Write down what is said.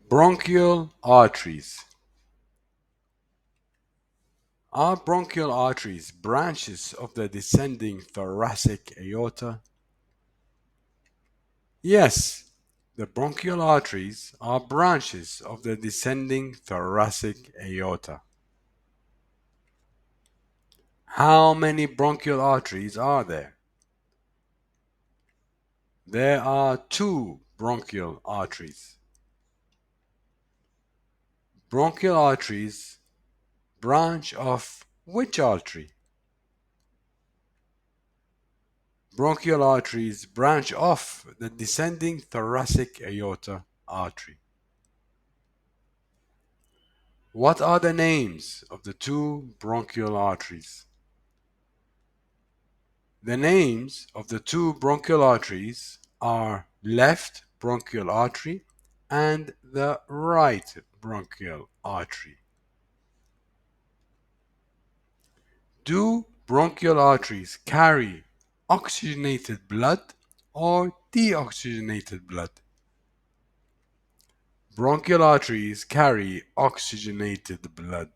Bronchial arteries. Are bronchial arteries branches of the descending thoracic aorta? Yes, the bronchial arteries are branches of the descending thoracic aorta. How many bronchial arteries are there? There are two bronchial arteries. Bronchial arteries branch off which artery? Bronchial arteries branch off the descending thoracic aorta artery. What are the names of the two bronchial arteries? The names of the two bronchial arteries are left bronchial artery and the right bronchial artery. Do bronchial arteries carry oxygenated blood or deoxygenated blood? Bronchial arteries carry oxygenated blood.